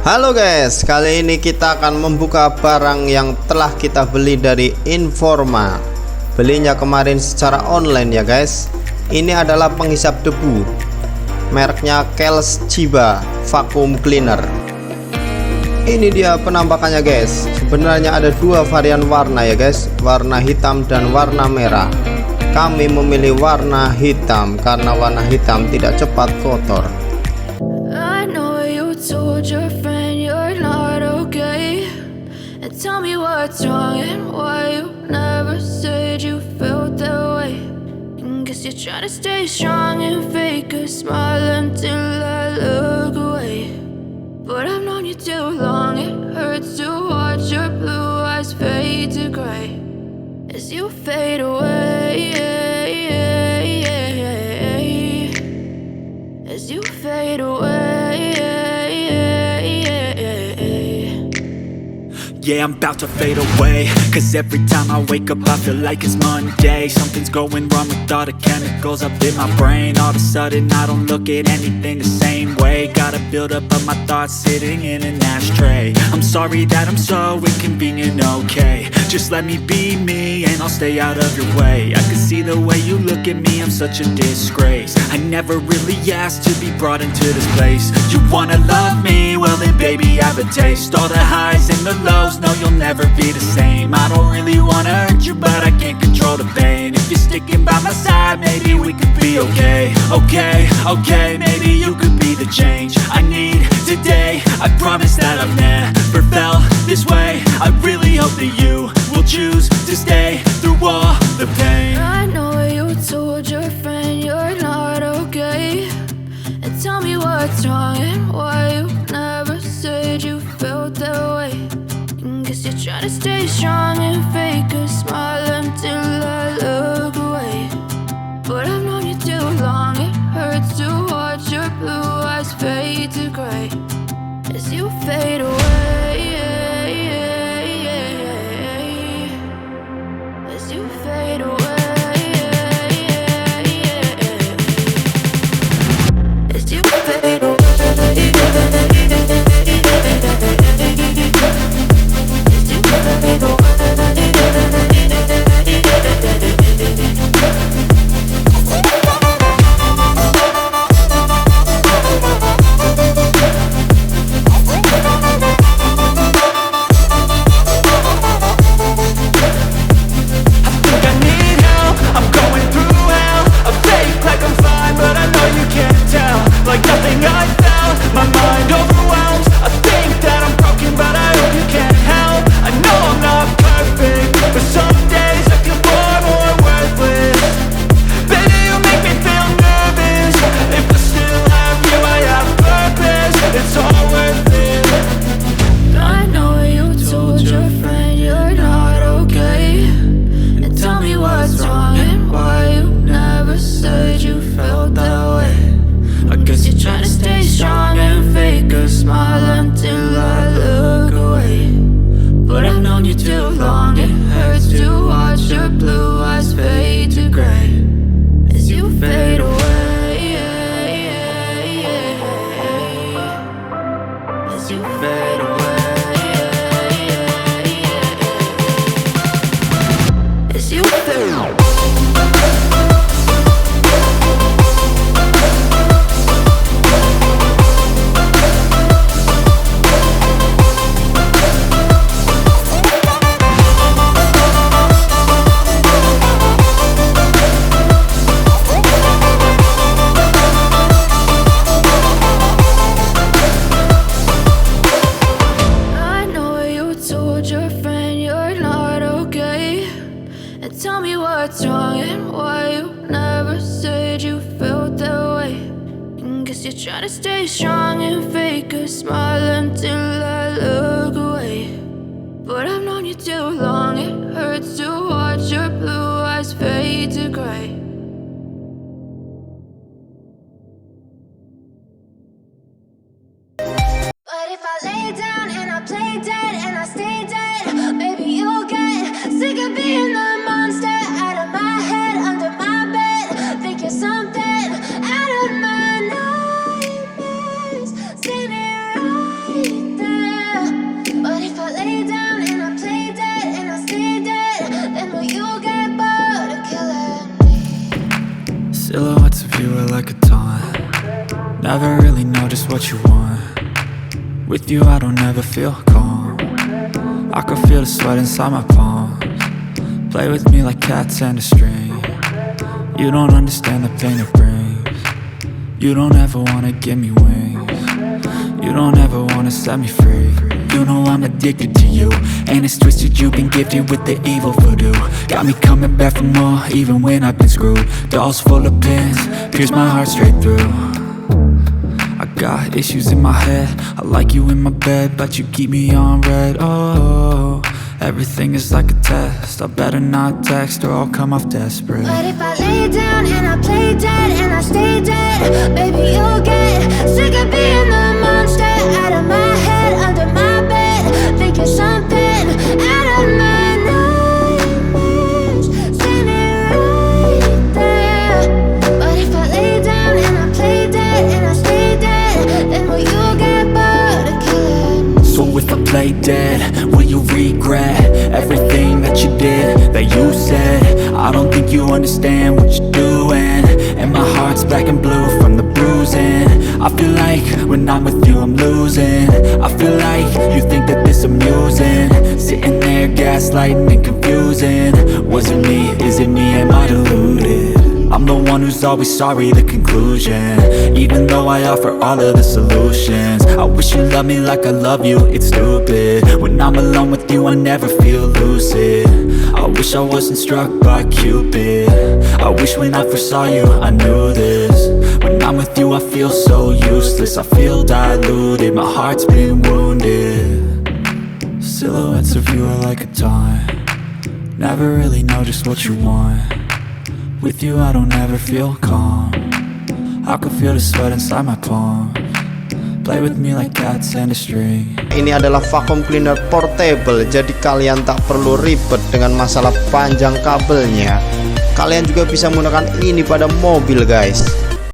Halo guys, kali ini kita akan membuka barang yang telah kita beli dari Informa. Belinya kemarin secara online ya guys. Ini adalah penghisap debu, mereknya Kels Chiba vacuum cleaner. Ini dia penampakannya guys. Sebenarnya ada dua varian warna ya guys, warna hitam dan warna merah. Kami memilih warna hitam karena warna hitam tidak cepat kotor. Told your friend you're not okay, and tell me what's wrong and why you never said you felt that way. And guess you're trying to stay strong and fake a smile until I look away. But I've known you too long, it hurts to watch your blue eyes fade to gray as you fade away, as you fade away. Yeah, I'm about to fade away, cause every time I wake up I feel like it's Monday. Something's going wrong with all the chemicals up in my brain. All of a sudden I don't look at anything the same way. Gotta build up of my thoughts sitting in an ashtray. I'm sorry that I'm so inconvenient, okay. Just let me be me and I'll stay out of your way. I can see the way you look at me, I'm such a disgrace. I never really asked to be brought into this place. You wanna love me? Well then baby I have a taste. All the highs and the lows, no you'll never be the same. I don't really wanna hurt you but I can't control the pain. If you're sticking by my side maybe we could be okay. Okay, maybe you could be the change I need today. I promise that I've never felt this way. I really hope that you will choose to stay through all the pain. I know you told your friend you're not okay, and tell me what's wrong and why you never said you felt that way. And guess you're trying to stay strong and fake a smile until I look away. But I've known you too long, it hurts to watch your blue eyes fade to gray as you fade away, as you fade away, as you fade away. Try to stay strong and fake a smile until I look away. But I've known you too long, it hurts to watch your blue eyes fade to gray. But if I lay down and I play dead and I stay dead, maybe you'll get sick of being the monster out of my head, under my bed. Think you're something out of my nightmares, standing right Silhouettes of you are like a taunt. Never really know just what you want. With you I don't ever feel calm. I can feel the sweat inside my palms. Play with me like cats and a string. You don't understand the pain it brings. You don't ever wanna give me wings. You don't ever wanna set me free. You know I'm addicted to you, and it's twisted, you've been gifted with the evil voodoo. Got me coming back for more, even when I've been screwed. Dolls full of pins, pierce my heart straight through. I got issues in my head, I like you in my bed, but you keep me on red. Oh, everything is like a test, I better not text or I'll come off desperate. But if I lay down and I play dead and I stay dead, baby, you'll get sick of being the monster out of my head, under my bed, thinking something out of my nightmares, standing right there. But if I lay down and I play dead and I stay dead, then will you get bored of killing? So if I play dead, will you regret everything that you did, that you said? I don't think you understand what you're doing, and my heart's black and blue from the bruising. I feel like when I'm with you I'm losing. I feel like you think that this amusing, sitting there gaslighting and confusing. Was it me? Is it me? Am I deluded? I'm the one who's always sorry, the conclusion, even though I offer all of the solutions. I wish you loved me like I love you, it's stupid. When I'm alone with you I never feel lucid. I wish I wasn't struck by Cupid. I wish when I first saw you I knew this. When I'm with you I feel so useless, I feel diluted, my heart's been wounded. Silhouettes of you are like a taunt. Never really know just what you want. With you I don't ever feel calm. I can feel the sweat inside my palms. Play with me like cats and a string. Ini adalah vacuum cleaner portable, jadi kalian tak perlu ribet dengan masalah panjang kabelnya. Kalian juga bisa menggunakan ini pada mobil guys.